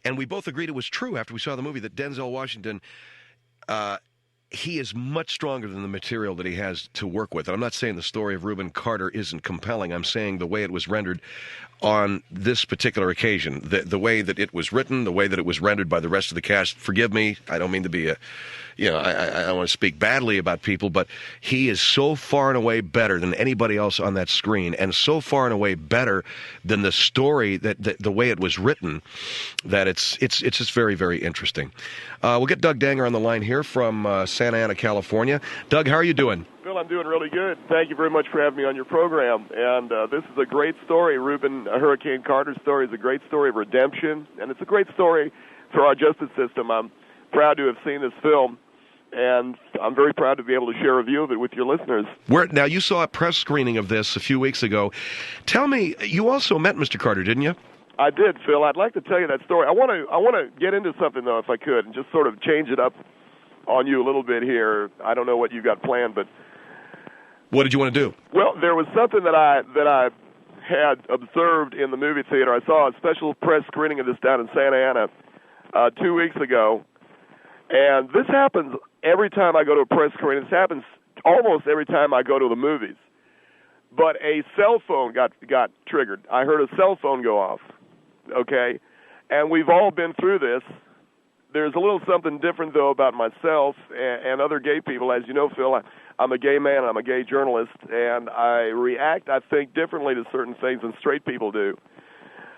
and we both agreed it was true after we saw the movie that Denzel Washington, he is much stronger than the material that he has to work with. And I'm not saying the story of Reuben Carter isn't compelling. I'm saying the way it was rendered on this particular occasion, the way that it was written, the way that it was rendered by the rest of the cast. Forgive me, I don't mean to be I don't want to speak badly about people, but he is so far and away better than anybody else on that screen, and so far and away better than the story, that the way it was written, that it's just very, very interesting. We'll get Doug Danger on the line here from Santa Ana, California. Doug, how are you doing? Bill, I'm doing really good. Thank you very much for having me on your program. And this is a great story. Hurricane Carter's story is a great story of redemption, and it's a great story for our justice system. I'm proud to have seen this film, and I'm very proud to be able to share a view of it with your listeners. Now, you saw a press screening of this a few weeks ago. Tell me, you also met Mr. Carter, didn't you? I did, Phil. I'd like to tell you that story. I want to get into something, though, if I could, and just sort of change it up on you a little bit here. I don't know what you got planned, but... What did you want to do? Well, there was something that I had observed in the movie theater. I saw a special press screening of this down in Santa Ana 2 weeks ago, and this happens every time I go to a press screening. This happens almost every time I go to the movies. But a cell phone got triggered. I heard a cell phone go off, okay? And we've all been through this. There's a little something different, though, about myself and other gay people. As you know, Phil, I'm a gay man, I'm a gay journalist, and I react, I think, differently to certain things than straight people do.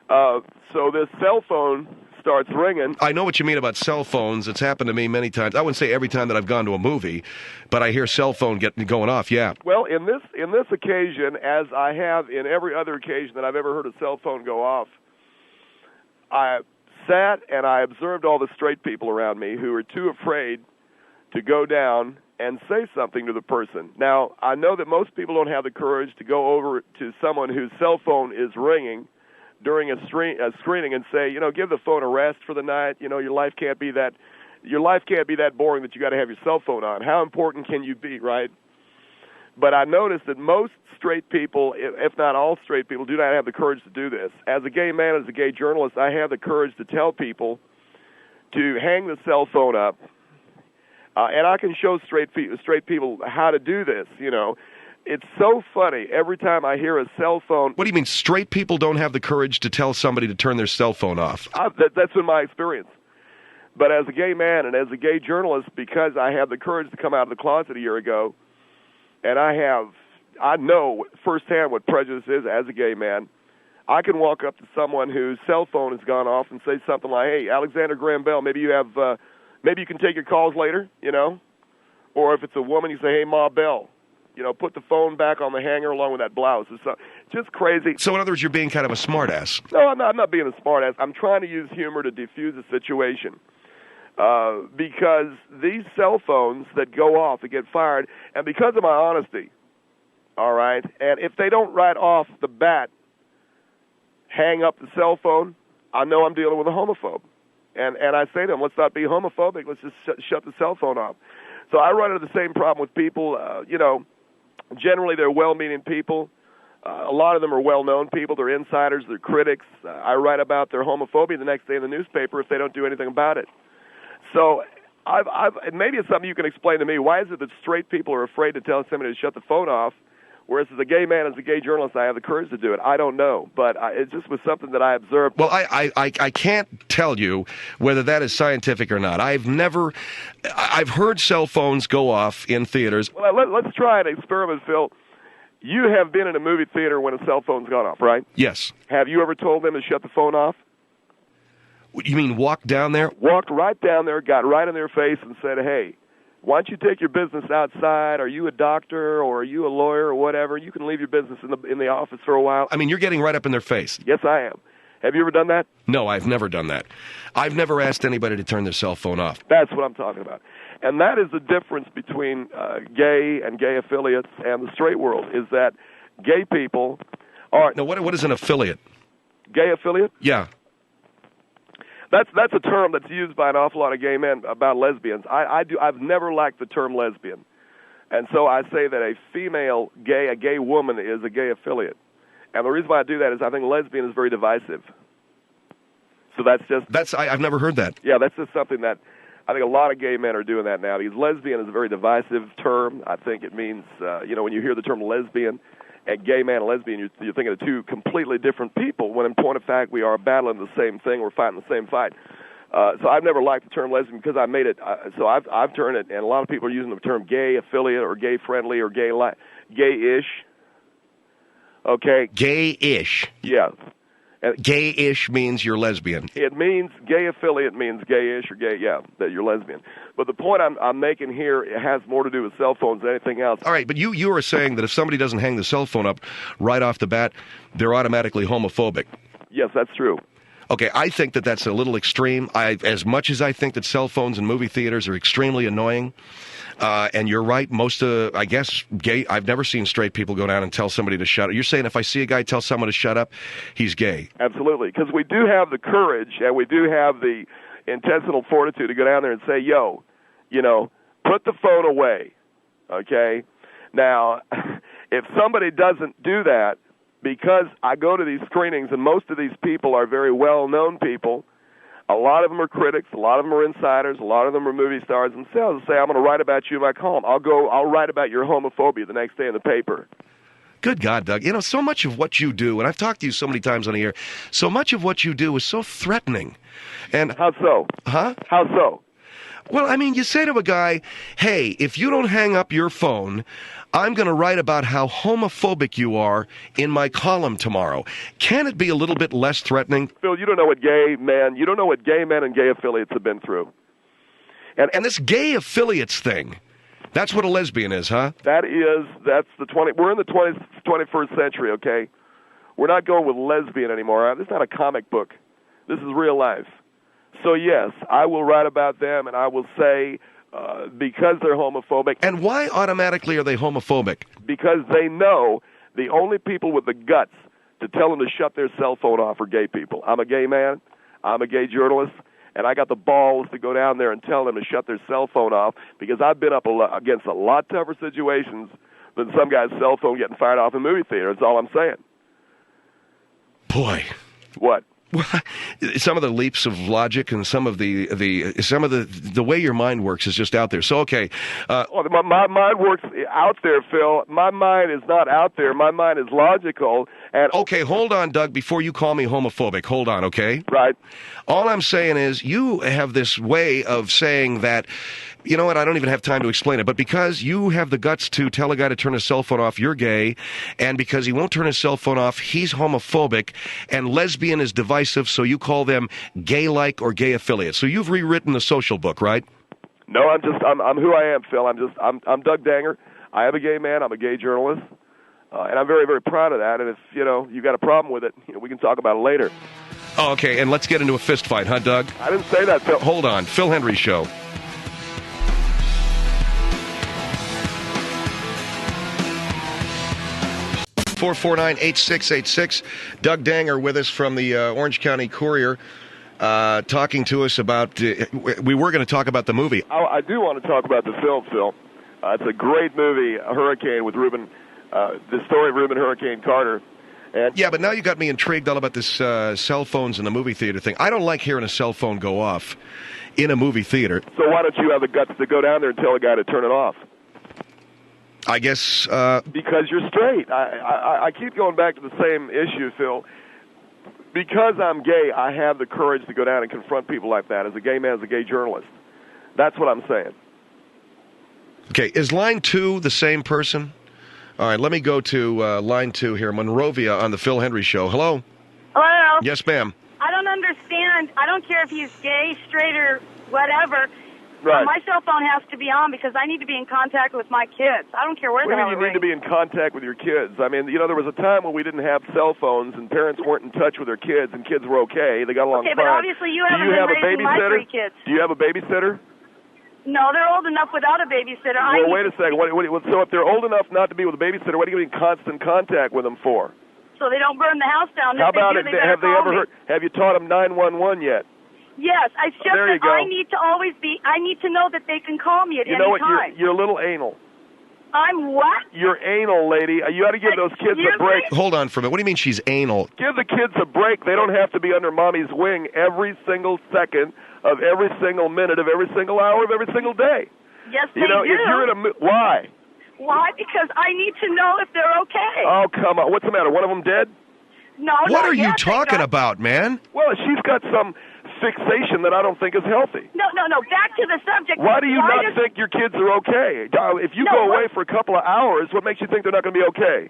So this cell phone starts ringing. I know what you mean about cell phones. It's happened to me many times. I wouldn't say every time that I've gone to a movie, but I hear cell phone going off, yeah. Well, in this occasion, as I have in every other occasion that I've ever heard a cell phone go off, I sat and I observed all the straight people around me who were too afraid to go down and say something to the person. Now, I know that most people don't have the courage to go over to someone whose cell phone is ringing during a screening and say, give the phone a rest for the night. Your life can't be that boring that you got to have your cell phone on. How important can you be, right? But I noticed that most straight people, if not all straight people, do not have the courage to do this. As a gay man, as a gay journalist, I have the courage to tell people to hang the cell phone up, and I can show straight people how to do this, It's so funny. Every time I hear a cell phone... What do you mean, straight people don't have the courage to tell somebody to turn their cell phone off? That's been my experience. But as a gay man and as a gay journalist, because I had the courage to come out of the closet a year ago, and I know firsthand what prejudice is as a gay man, I can walk up to someone whose cell phone has gone off and say something like, hey, Alexander Graham Bell, maybe you can take your calls later, Or if it's a woman, you say, hey, Ma Bell, put the phone back on the hanger along with that blouse. It's just crazy. So in other words, you're being kind of a smartass. No, I'm not being a smartass. I'm trying to use humor to defuse the situation. Because these cell phones that go off, that get fired, and because of my honesty, all right, and if they don't right off the bat hang up the cell phone, I know I'm dealing with a homophobe. And I say to them, let's not be homophobic, let's just shut the cell phone off. So I run into the same problem with people, generally they're well-meaning people. A lot of them are well-known people. They're insiders, they're critics. I write about their homophobia the next day in the newspaper if they don't do anything about it. So maybe it's something you can explain to me. Why is it that straight people are afraid to tell somebody to shut the phone off, whereas as a gay man, as a gay journalist, I have the courage to do it? I don't know, but it just was something that I observed. Well, I can't tell you whether that is scientific or not. I've heard cell phones go off in theaters. Well, let's try an experiment, Phil. You have been in a movie theater when a cell phone's gone off, right? Yes. Have you ever told them to shut the phone off? You mean walked down there? Walked right down there, got right in their face and said, hey, why don't you take your business outside? Are you a doctor or are you a lawyer or whatever? You can leave your business in the office for a while. I mean, you're getting right up in their face. Yes, I am. Have you ever done that? No, I've never done that. I've never asked anybody to turn their cell phone off. That's what I'm talking about. And that is the difference between gay and gay affiliates and the straight world, is that gay people are... Now, what is an affiliate? Gay affiliate? Yeah. That's a term that's used by an awful lot of gay men about lesbians. I've never liked the term lesbian. And so I say that a female gay, a gay woman, is a gay affiliate. And the reason why I do that is I think lesbian is very divisive. So that's just... I've never heard that. Yeah, that's just something that I think a lot of gay men are doing that now. Because lesbian is a very divisive term. I think it means, when you hear the term lesbian and gay man and lesbian, you're thinking of two completely different people, when in point of fact we are battling the same thing, we're fighting the same fight. So I've never liked the term lesbian because I made it, so I've turned it, and a lot of people are using the term gay affiliate or gay friendly or gay-ish. Okay? Gay-ish. Yeah. Gay-ish means you're lesbian. It means gay affiliate means gay-ish or gay, that you're lesbian. But the point I'm making here, it has more to do with cell phones than anything else. All right, but you are saying that if somebody doesn't hang the cell phone up right off the bat, they're automatically homophobic. Yes, that's true. Okay, I think that that's a little extreme. As much as I think that cell phones in movie theaters are extremely annoying, and you're right, most I guess, gay, I've never seen straight people go down and tell somebody to shut up. You're saying if I see a guy tell someone to shut up, he's gay? Absolutely, because we do have the courage, and we do have the intestinal fortitude to go down there and say, yo, put the phone away, okay? Now, if somebody doesn't do that, because I go to these screenings, and most of these people are very well-known people. A lot of them are critics. A lot of them are insiders. A lot of them are movie stars themselves. Say, I'm going to write about you in my column. I'll write about your homophobia the next day in the paper. Good God, Doug. So much of what you do, and I've talked to you so many times on the air, so much of what you do is so threatening. And how so? Huh? How so? Well, I mean, you say to a guy, hey, if you don't hang up your phone, I'm going to write about how homophobic you are in my column tomorrow. Can it be a little bit less threatening? Phil, you don't know what gay men and gay affiliates have been through. And this gay affiliates thing, that's what a lesbian is, huh? We're in the 21st century, okay? We're not going with lesbian anymore. This is not a comic book. This is real life. So, yes, I will write about them, and I will say, because they're homophobic. And why automatically are they homophobic? Because they know the only people with the guts to tell them to shut their cell phone off are gay people. I'm a gay man. I'm a gay journalist. And I got the balls to go down there and tell them to shut their cell phone off because I've been up against a lot tougher situations than some guy's cell phone getting fired off in a movie theater. That's all I'm saying. Boy. What? Some of the leaps of logic and some of the way your mind works is just out there. So, okay. My mind works out there, Phil. My mind is not out there. My mind is logical. And okay, hold on, Doug, before you call me homophobic. Hold on, okay? Right. All I'm saying is you have this way of saying that, you know what, I don't even have time to explain it, but because you have the guts to tell a guy to turn his cell phone off, you're gay, and because he won't turn his cell phone off, he's homophobic, and lesbian is divisive, so you call them gay-like or gay affiliates. So you've rewritten the social book, right? No, I'm who I am, Phil. I'm Doug Danger. I am a gay man. I'm a gay journalist. And I'm very, very proud of that. And if, you got a problem with it, we can talk about it later. Oh, okay, and let's get into a fist fight, huh, Doug? I didn't say that, Phil. Hold on. Phil Hendrie Show. (449-8686). Doug Danger with us from the Orange County Courier, talking to us about. We were going to talk about the movie. I do want to talk about the film, Phil. It's a great movie, Hurricane, with the story of Reuben Hurricane Carter. And yeah, but now you got me intrigued all about this cell phones in the movie theater thing. I don't like hearing a cell phone go off in a movie theater. So why don't you have the guts to go down there and tell a guy to turn it off? I guess because you're straight. I keep going back to the same issue, Phil. Because I'm gay, I have the courage to go down and confront people like that as a gay man, as a gay journalist. That's what I'm saying. Okay, is line 2 the same person? All right, let me go to line 2 here. Monrovia on the Phil Hendrie Show. Hello? Hello? Yes, ma'am. I don't understand. I don't care if he's gay, straight, or whatever. Right. My cell phone has to be on because I need to be in contact with my kids. I don't care where the hell you need to be in contact with your kids. I mean, there was a time when we didn't have cell phones and parents weren't in touch with their kids and kids were okay. They got along fine. Okay, but obviously you haven't been raising my 3 kids. Do you have a babysitter? No, they're old enough without a babysitter. Well, wait a second. So if they're old enough not to be with a babysitter, what are you in constant contact with them for? So they don't burn the house down. How about it? Have you taught them 911 yet? Yes, it's just that I need to know that they can call me at any time. You know what? You're a little anal. I'm what? You're anal, lady. You got to give those kids a break. Hold on for a minute. What do you mean she's anal? Give the kids a break. They don't have to be under mommy's wing every single second of every single minute of every single hour of every single day. Yes, they You know, do. if you're in a why? Why? Because I need to know if they're okay. Oh, come on. What's the matter? One of them dead? No, What not are you yet. talking about, man? Well, she's got some fixation that I don't think is healthy. No. Back to the subject. Why do you not does- think your kids are okay? If you No, go away what- for a couple of hours, what makes you think they're not going to be okay?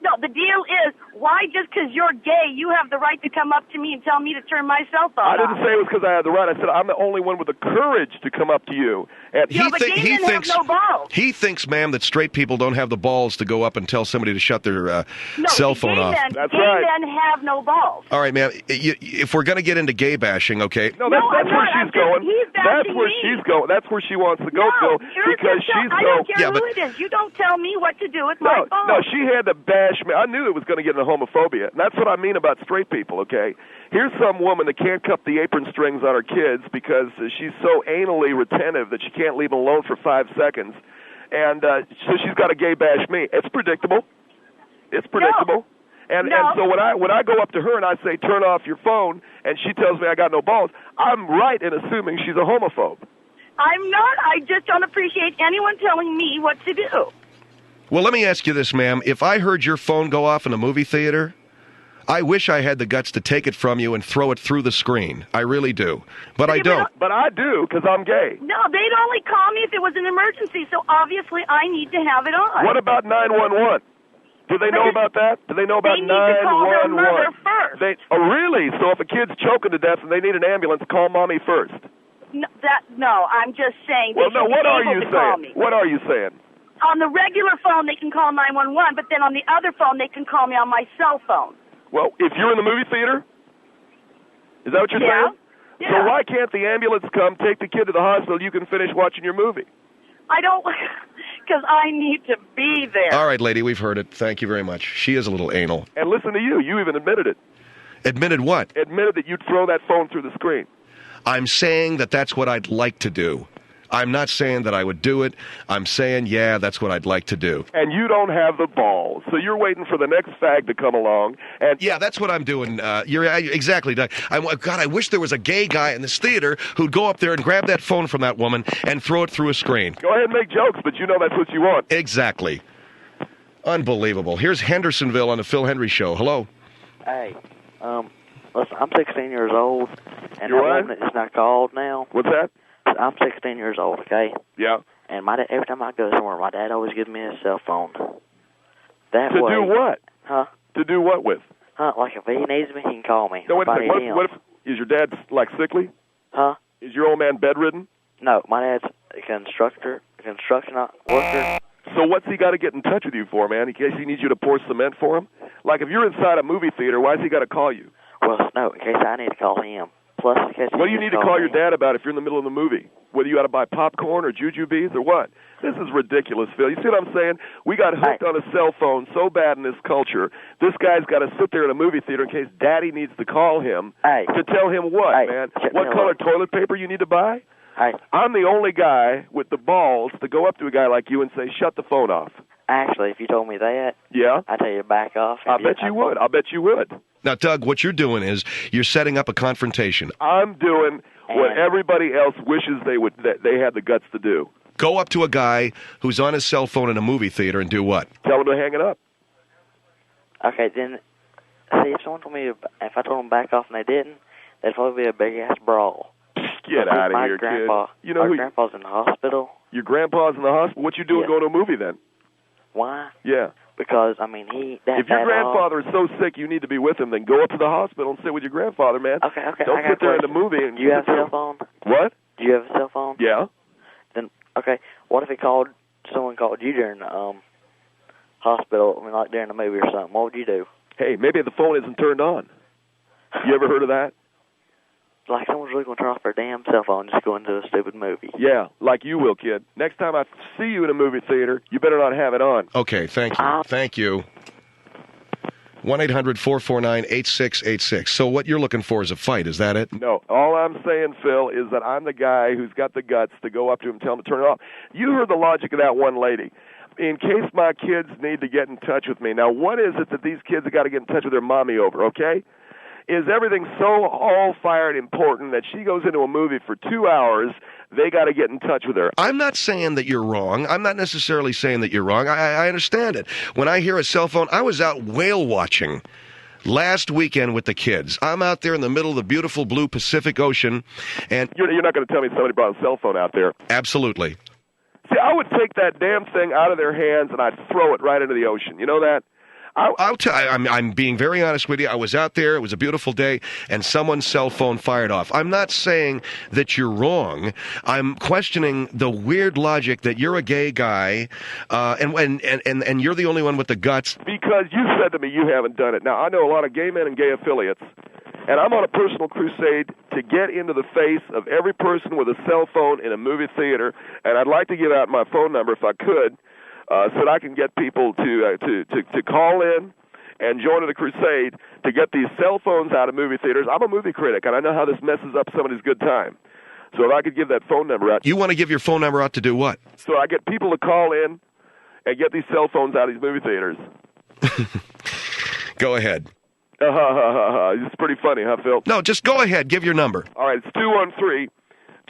No, the deal is, why just because you're gay, you have the right to come up to me and tell me to turn my cell phone I didn't off? say it was because I had the right. I said I'm the only one with the courage to come up to you. And Yeah, but gay men have no balls. He thinks, ma'am, that straight people don't have the balls to go up and tell somebody to shut their No, cell phone gay off. Men, That's gay right. men have no balls. All right, ma'am. If we're going to get into gay bashing, okay? no, No, that's I'm where not. she's I'm just- going. he's That's bashing where me. she's going. That's where she wants to go, No, Phil, you're because just she's I don't so. care Yeah, who but- it is. You don't tell me what to do with my phone. No, she had to bash me. I knew it was going to get into homophobia. And that's what I mean about straight people, okay? Here's some woman that can't cut the apron strings on her kids because she's so anally retentive that she can't leave them alone for 5 seconds. And so she's got to gay bash me. It's predictable. It's predictable. And so when I go up to her and I say, turn off your phone, and she tells me I got no balls, I'm right in assuming she's a homophobe. I'm not. I just don't appreciate anyone telling me what to do. Well, let me ask you this, ma'am. If I heard your phone go off in a movie theater, I wish I had the guts to take it from you and throw it through the screen. I really do. But I don't. But I do, because I'm gay. No, they'd only call me if it was an emergency, so obviously I need to have it on. What about 911? Do they know about that? Do they know about They need to call their 911? mother first. Oh, really? So if a kid's choking to death and they need an ambulance, call mommy first. No, I'm just saying. Well, they no, should what be are able you to call saying? me. What are you saying? On the regular phone, they can call 911, but then on the other phone, they can call me on my cell phone. Well, if you're in the movie theater, is that what you're saying? Yeah. So why can't the ambulance come, take the kid to the hospital, you can finish watching your movie? I don't, because I need to be there. All right, lady, we've heard it. Thank you very much. She is a little anal. And listen to you. You even admitted it. Admitted what? Admitted that you'd throw that phone through the screen. I'm saying that that's what I'd like to do. I'm not saying that I would do it. I'm saying, yeah, that's what I'd like to do. And you don't have the balls, so you're waiting for the next fag to come along. And yeah, that's what I'm doing. You're exactly, Doug. God, I wish there was a gay guy in this theater who'd go up there and grab that phone from that woman and throw it through a screen. Go ahead and make jokes, but you know that's what you want. Exactly. Unbelievable. Here's Hendersonville on the Phil Henry Show. Hello. Hey, listen, I'm 16 years old, and You're that what? woman is not called now. What's that? I'm 16 years old, okay? Yeah. And my dad, every time I go somewhere, my dad always gives me his cell phone. That To way, do what? Huh? To do what with? Huh? Like if he needs me, he can call me. No, wait a If I second. need him. What if is your dad like sickly? Huh? Is your old man bedridden? No, my dad's a construction worker. So what's he got to get in touch with you for, man? In case he needs you to pour cement for him? Like if you're inside a movie theater, why's he got to call you? Well, no, in case I need to call him. Plus, in case What do you need to call your me. dad about if you're in the middle of the movie? Whether you got to buy popcorn or jujubes or what? This is ridiculous, Phil. You see what I'm saying? We got hooked on a cell phone so bad in this culture. This guy's got to sit there in a movie theater in case Daddy needs to call him to tell him what, man? What color toilet paper you need to buy? I'm the only guy with the balls to go up to a guy like you and say, shut the phone off. Actually, if you told me that, I'd tell you to back off. I bet you would. I bet you would. Now, Doug, what you're doing is you're setting up a confrontation. I'm doing what everybody else wishes that they had the guts to do. Go up to a guy who's on his cell phone in a movie theater and do what? Tell him to hang it up. Okay, then, see, if someone told me, if I told them back off and they didn't, there'd probably be a big-ass brawl. Get out of here, grandpa, kid. You know my grandpa's in the hospital. Your grandpa's in the hospital? What you doing going to a movie then? Why? Yeah. Because, I mean, if your grandfather is so sick you need to be with him, then go up to the hospital and sit with your grandfather, man. Okay. Don't sit there in the movie and... Do you have a cell phone? What? Do you have a cell phone? Yeah. Then, okay, what if someone called you during the hospital, I mean, like during the movie or something? What would you do? Hey, maybe the phone isn't turned on. You ever heard of that? Like someone's really going to turn off their damn cell phone and just go into a stupid movie. Yeah, like you will, kid. Next time I see you in a movie theater, you better not have it on. Okay, thank you. Thank you. 1-800-449-8686. So what you're looking for is a fight, is that it? No. All I'm saying, Phil, is that I'm the guy who's got the guts to go up to him and tell him to turn it off. You heard the logic of that one lady. in case my kids need to get in touch with me. Now, what is it that these kids have got to get in touch with their mommy over, okay? Is everything so all-fired important that she goes into a movie for 2 hours, they got to get in touch with her? I'm not saying that you're wrong. I'm not necessarily saying that you're wrong. I understand it. When I hear a cell phone, I was out whale watching last weekend with the kids. I'm out there in the middle of the beautiful blue Pacific Ocean, and... You're not going to tell me somebody brought a cell phone out there. Absolutely. See, I would take that damn thing out of their hands and I'd throw it right into the ocean. You know that? I'm being very honest with you. I was out there. It was a beautiful day, and someone's cell phone fired off. I'm not saying that you're wrong. I'm questioning the weird logic that you're a gay guy, and you're the only one with the guts. Because you said to me you haven't done it. Now, I know a lot of gay men and gay affiliates, and I'm on a personal crusade to get into the face of every person with a cell phone in a movie theater, and I'd like to give out my phone number if I could. So that I can get people to call in and join the crusade to get these cell phones out of movie theaters. I'm a movie critic, and I know how this messes up somebody's good time. So if I could give that phone number out. You want to give your phone number out to do what? So I get people to call in and get these cell phones out of these movie theaters. Go ahead. It's pretty funny, huh, Phil? No, just go ahead. Give your number. All right, it's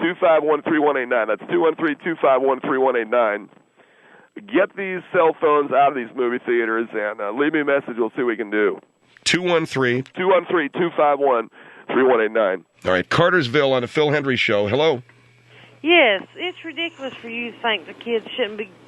213-251-3189. That's 213-251-3189. Get these cell phones out of these movie theaters and leave me a message. We'll see what we can do. 213-251-3189. All right, Cartersville on the Phil Hendry Show. Hello. Yes, it's ridiculous for you to think the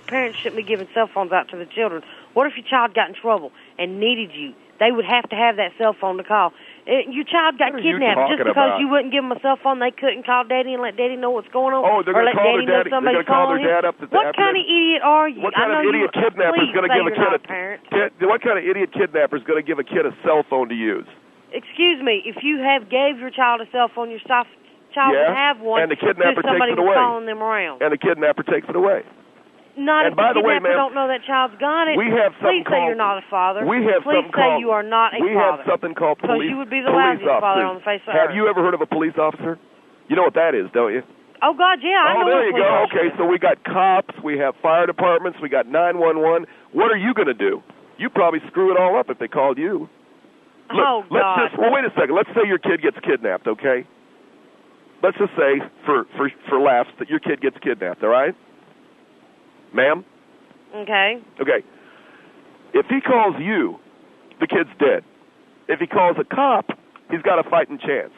parents shouldn't be giving cell phones out to the children. What if your child got in trouble and needed you? They would have to have that cell phone to call. Your child got kidnapped. Just because you wouldn't give them a cell phone, they couldn't call Daddy and let Daddy know what's going on. Oh, they're going to call their daddy. They're going to call their dad up. What kind of idiot are you? What kind of idiot kidnapper is going to give a kid What kind of idiot kidnapper is going to give a kid a cell phone to use? Excuse me. If you gave your child a cell phone, your child would have one. And the kidnapper takes it away. Calling them around. And the kidnapper takes it away. Not and if by the the way, kidnapper ma'am, don't know that child's got it. We have something Please say you're not a father. We have Please something say called, you are not a we father. have something called police. Because you would be the loudest father on the face of the earth. Have you ever heard of a police officer? You know what that is, don't you? Oh, God, yeah, I know. Oh, there you go. Okay, so we got cops, we have fire departments, we got 911. What are you going to do? You probably screw it all up if they called you. God. Wait a second. Let's say your kid gets kidnapped, okay? Let's just say, for laughs, that your kid gets kidnapped, all right? Ma'am? Okay. Okay. If he calls you, the kid's dead. If he calls a cop, he's got a fighting chance.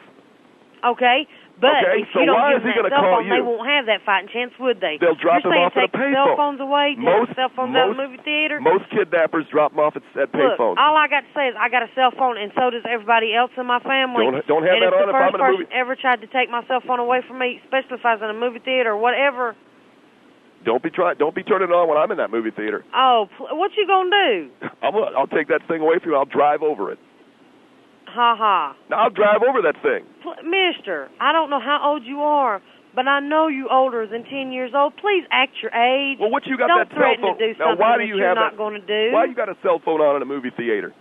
Okay, but if so you don't why give is he them that going to call cell phone, you? they won't have that fighting chance, would they? They'll drop them off at a payphone. Cell phones away, take cell phones out of the movie theater. Most kidnappers drop them off at payphones. All I got to say is I got a cell phone, and so does everybody else in my family. Don't have that on if I'm in a movie. If the first person ever tried to take my cell phone away from me, especially if I was in a movie theater or whatever. Don't be turning it on when I'm in that movie theater. Oh, what you gonna do? I'll take that thing away from you. I'll drive over it. Ha. Now, I'll drive over that thing. Mister, I don't know how old you are, but I know you older than 10 years old. Please act your age. Well, what you got don't that cell phone? To do now, why do you you're have not that? Going to do? Why you got a cell phone on in a movie theater?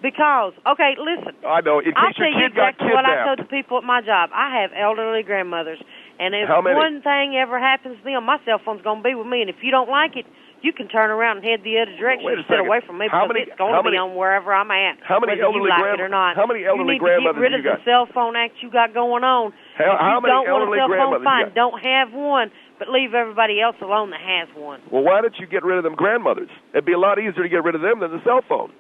Because, okay, listen. I know. In case your kid got kidnapped. What I told the people at my job. I have elderly grandmothers, and if one thing ever happens to them, my cell phone's going to be with me. And if you don't like it, you can turn around and head the other direction and sit away from me because it's going to be on wherever I'm at. How many elderly grandmothers? How many elderly grandmothers you need to get rid of the cell phone act you got going on. How many elderly grandmothers? Fine, don't have one, but leave everybody else alone that has one. Well, why don't you get rid of them grandmothers? It'd be a lot easier to get rid of them than the cell phone.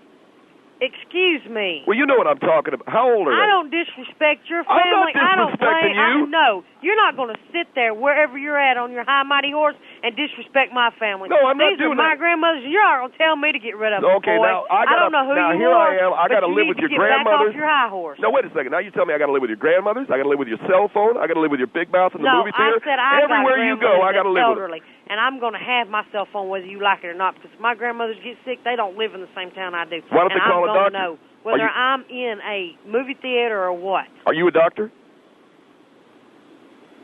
Excuse me. Well, you know what I'm talking about. How old are they? I don't disrespect your family. I'm not disrespecting you. No, you're not going to sit there wherever you're at on your high mighty horse and disrespect my family. No, I'm not doing that. These are my grandmothers. You're not going to tell me to get rid of them, okay, boy. now I don't know who you are. Here I am. I got to live with your grandmothers. Back off your high horse. No, wait a second. Now you tell me I got to live with your grandmothers. I got to live with your cell phone. I got to live with your big mouth in the movie theater. No, I said I everywhere you go, I got to live elderly, with them. And I'm going to have my cell phone whether you like it or not because if my grandmothers get sick, they don't live in the same town I do. Why don't they call a doctor? Know whether I'm in a movie theater or what. Are you a doctor?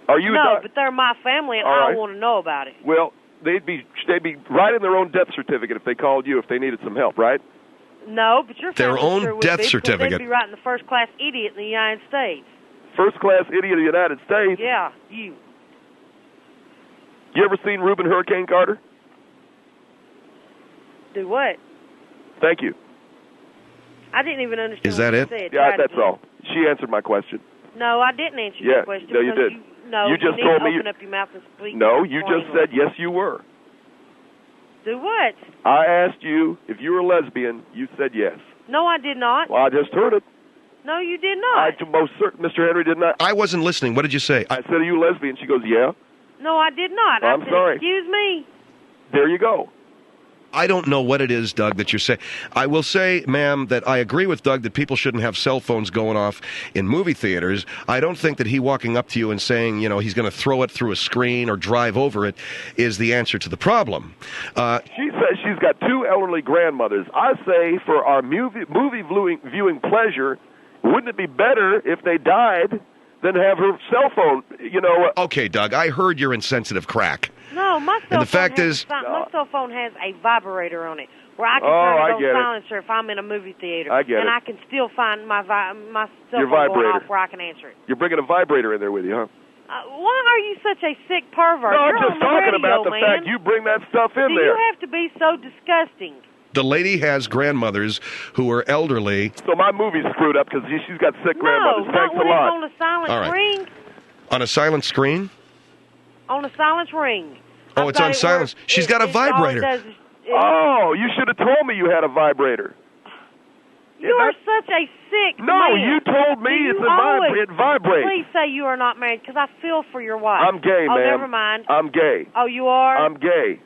Are you a doctor? No, but they're my family, and I want to know about it. Well, they'd be writing their own death certificate if they called you if they needed some help, right? No, but your family their own sure death would be, certificate. They'd be writing the first-class idiot in the United States. First-class idiot of the United States? Yeah, you. You ever seen Reuben Hurricane Carter? Do what? Thank you. I didn't even understand Is that what it? you said. Yeah, Try it that's again. all. She answered my question. No, I didn't answer Yeah, your question. no, you because did. No, You just need told to me open up your mouth and speak. No, you just plainly. said yes, you were. Do what? I asked you if you were a lesbian. You said yes. No, I did not. Well, I just heard it. No, you did not. Most certain, Mr. Henry did not. I wasn't listening. What did you say? I said, are you lesbian? She goes, yeah. No, I did not. I'm I said, sorry. Excuse me. There you go. I don't know what it is, Doug, that you're saying. I will say, ma'am, that I agree with Doug that people shouldn't have cell phones going off in movie theaters. I don't think that he walking up to you and saying, he's going to throw it through a screen or drive over it is the answer to the problem. She says she's got 2 elderly grandmothers. I say for our movie viewing pleasure, wouldn't it be better if they died than have her cell phone, Okay, Doug, I heard your insensitive crack. No, my cell And the phone fact is... my cell phone has a vibrator on it where I can I turn it get on it. silencer if I'm in a movie theater. I get and it. I can still find my cell Your phone going vibrator. off where I can answer it. You're bringing a vibrator in there with you, huh? Why are you such a sick pervert? No, I'm You're just on the talking radio, about the man. fact you bring that stuff in Do there. you have to be so disgusting? The lady has grandmothers who are elderly. So my movie's screwed up because she's got sick grandmothers. No, Thanks not when a lot. it's on a silent All right. ring. On a silent screen? On a silent ring. Oh, I've it's got on it silence. where She's got a it's all it vibrator. does is- Oh, you should have told me you had a vibrator. You are such a sick No, man. you told me You it vibrates. Please say you are not married, because I feel for your wife. I'm gay, oh, ma'am. never mind. I'm gay. Oh, you are? I'm gay.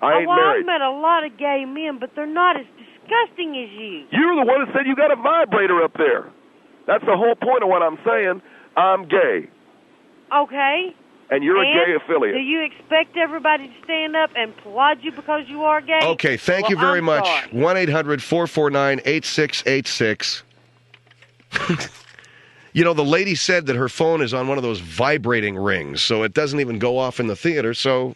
I ain't well, married. I've met a lot of gay men, but they're not as disgusting as you. You're the one that said you got a vibrator up there. That's the whole point of what I'm saying. I'm gay. Okay. And you're a gay affiliate. Do you expect everybody to stand up and applaud you because you are gay? Okay, thank you very much. 1-800-449-8686. The lady said that her phone is on one of those vibrating rings, so it doesn't even go off in the theater, so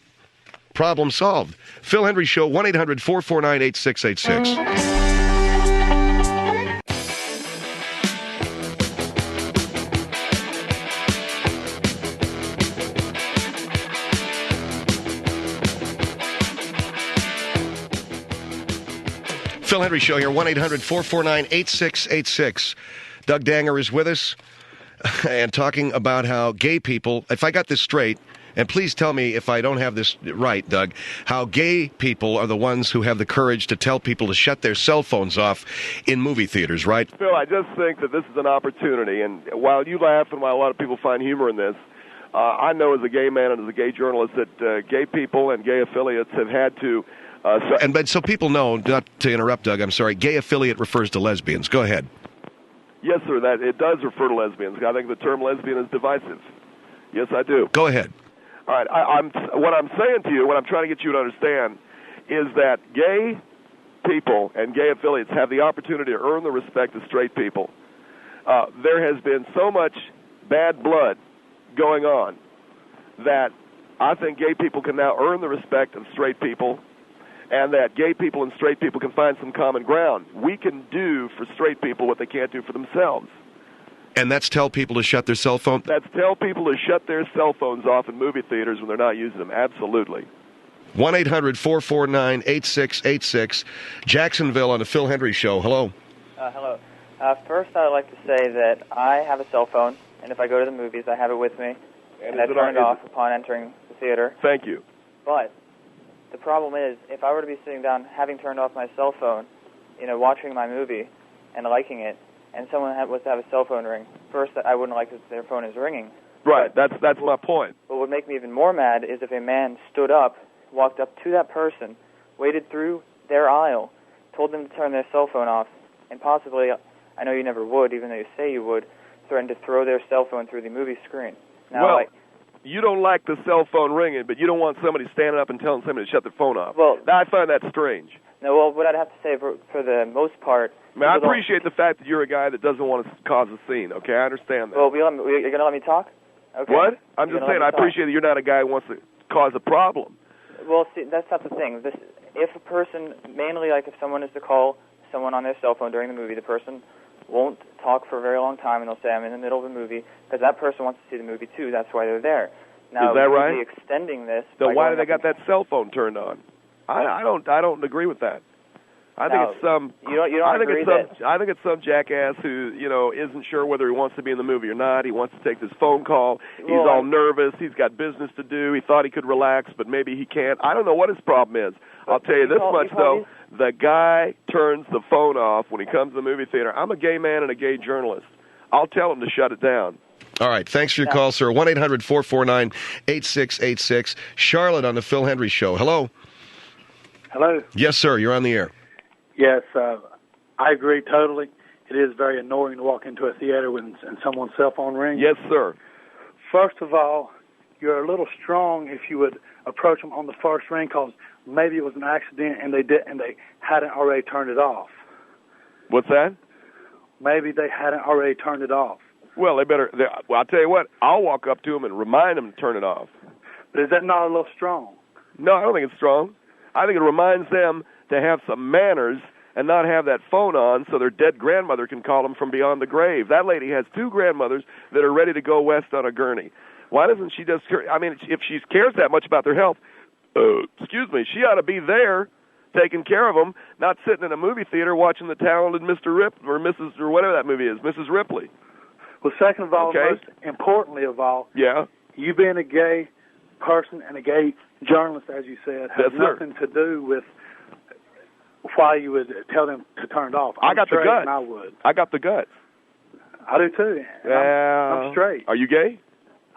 problem solved. Phil Hendry Show, 1-800-449-8686. Phil Hendry Show here, 1-800-449-8686. Doug Danger is with us and talking about how gay people, if I got this straight, and please tell me if I don't have this right, Doug, how gay people are the ones who have the courage to tell people to shut their cell phones off in movie theaters, right? Phil, I just think that this is an opportunity, and while you laugh and while a lot of people find humor in this, I know as a gay man and as a gay journalist that gay people and gay affiliates have had to... So people know, not to interrupt, Doug, I'm sorry, gay affiliate refers to lesbians. Go ahead. Yes, sir, that it does refer to lesbians. I think the term lesbian is divisive. Yes, I do. Go ahead. All right, what I'm saying to you, what I'm trying to get you to understand, is that gay people and gay affiliates have the opportunity to earn the respect of straight people. There has been so much bad blood going on that I think gay people can now earn the respect of straight people, and that gay people and straight people can find some common ground. We can do for straight people what they can't do for themselves. And that's tell people to shut their cell phone? That's tell people to shut their cell phones off in movie theaters when they're not using them. Absolutely. 1-800-449-8686. Jacksonville on the Phil Hendry Show. Hello. Hello. First, I would like to say that I have a cell phone, and if I go to the movies, I have it with me, and I turn it off upon entering the theater. Thank you. But the problem is, if I were to be sitting down, having turned off my cell phone, watching my movie and liking it, and someone was to have a cell phone ring, first, I wouldn't like that their phone is ringing. Right, that's my point. But what would make me even more mad is if a man stood up, walked up to that person, waded through their aisle, told them to turn their cell phone off, and possibly, I know you never would, even though you say you would, threatened to throw their cell phone through the movie screen. Now, you don't like the cell phone ringing, but you don't want somebody standing up and telling somebody to shut their phone off. Well, I find that strange. No, well, what I'd have to say for the most part... I appreciate the fact that you're a guy that doesn't want to cause a scene, okay? I understand that. Well, you're going to let me talk? Okay. What? I'm just saying, I appreciate that you're not a guy who wants to cause a problem. Well, see, that's not the thing. If a person, mainly like if someone is to call someone on their cell phone during the movie, the person won't talk for a very long time, and they'll say, I'm in the middle of a movie, because that person wants to see the movie too. That's why they're there. Now, is that right? Extending this... So why do they got that cell phone turned on? I don't agree with that. I think it's some. You don't agree that. I think it's some jackass who isn't sure whether he wants to be in the movie or not. He wants to take this phone call. He's all nervous. He's got business to do. He thought he could relax, but maybe he can't. I don't know what his problem is. I'll tell you this much though: the guy turns the phone off when he comes to the movie theater. I'm a gay man and a gay journalist. I'll tell him to shut it down. All right. Thanks for your call, sir. 1-800-449-8686. Charlotte on the Phil Hendry Show. Hello. Hello. Yes, sir. You're on the air. Yes, I agree totally. It is very annoying to walk into a theater and someone's cell phone rings. Yes, sir. First of all, you're a little strong if you would approach them on the first ring because maybe it was an accident and they hadn't already turned it off. What's that? Maybe they hadn't already turned it off. Well, I'll tell you what. I'll walk up to them and remind them to turn it off. But is that not a little strong? No, I don't think it's strong. I think it reminds them to have some manners and not have that phone on so their dead grandmother can call them from beyond the grave. That lady has 2 grandmothers that are ready to go west on a gurney. Why doesn't she just, if she cares that much about their health, she ought to be there taking care of them, not sitting in a movie theater watching the talented Mr. Rip or Mrs. or whatever that movie is, Mrs. Ripley. Well, second of all, most importantly of all, you being a gay person and a gay journalist, as you said, has nothing to do with why you would tell them to turn it off. I got the guts. I would. I got the guts. I do too. I'm straight. Are you gay?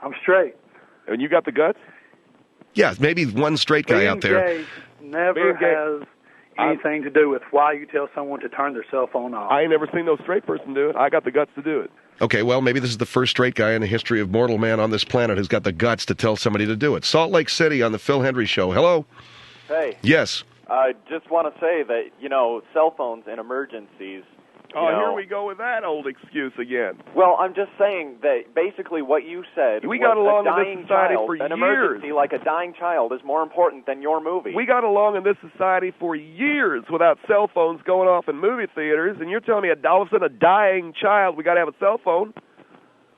I'm straight. And you got the guts? Yeah, maybe one straight guy out there. Being gay never has anything to do with why you tell someone to turn their cell phone off. I ain't never seen no straight person do it. I got the guts to do it. Okay, well, maybe this is the first straight guy in the history of mortal man on this planet who's got the guts to tell somebody to do it. Salt Lake City on the Phil Hendry Show. Hello? Hey. Yes. I just want to say that, cell phones in emergencies. Here we go with that old excuse again. Well, I'm just saying that basically what you said. We got along in this society for an years. Emergency like a dying child is more important than your movie. We got along in this society for years without cell phones going off in movie theaters, and you're telling me all of a sudden a dying child, we got to have a cell phone?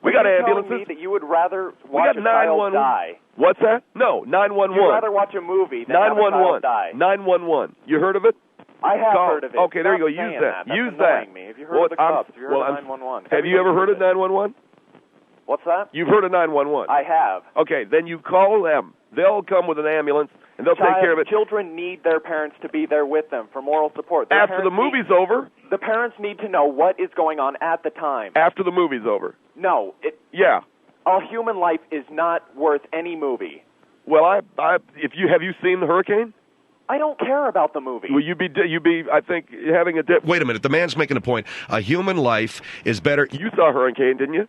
We got ambulances. Telling me that you would rather watch a child die. What's that? No, 911. You'd rather watch a movie than have a child die. 911. You heard of it? I have heard of it. Okay, there you go. Use that. That's Use annoying that. Me. Have you heard of the Cubs? Have you heard of 911? Have you ever heard of 911? What's that? You've heard of 911? I have. Okay, then you call them. They'll come with an ambulance, and they'll take care of it. Children need their parents to be there with them for moral support. After the movie's over? The parents need to know what is going on at the time. After the movie's over? No. Yeah. A human life is not worth any movie. Well, have you seen The Hurricane? I don't care about the movie. Well, you'd be, I think, having a Wait a minute. The man's making a point. A human life is better. You saw Hurricane, didn't you?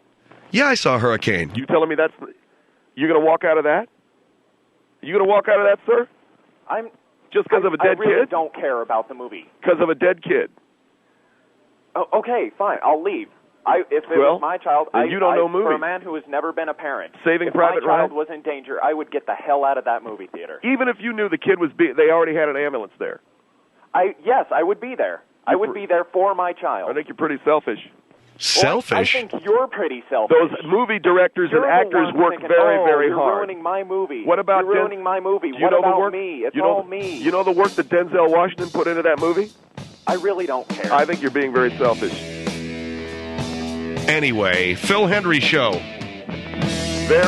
Yeah, I saw Hurricane. You telling me you're going to walk out of that? You going to walk out of that, sir? Just because of a dead kid? I really don't care about the movie. Because of a dead kid? Oh, okay, fine. I'll leave. If it was my child, you don't know movies. For a man who has never been a parent, Saving Private Ryan, if my child was in danger, I would get the hell out of that movie theater. Even if you knew the kid they already had an ambulance there. Yes, I would be there. I would be there for my child. I think you're pretty selfish. Selfish? Well, I think you're pretty selfish. Those movie directors and actors work very, very hard. You're ruining my movie. What about you're ruining my movie? What about me? It's all me. You know the work that Denzel Washington put into that movie? I really don't care. I think you're being very selfish. Anyway, Phil Hendry Show. Very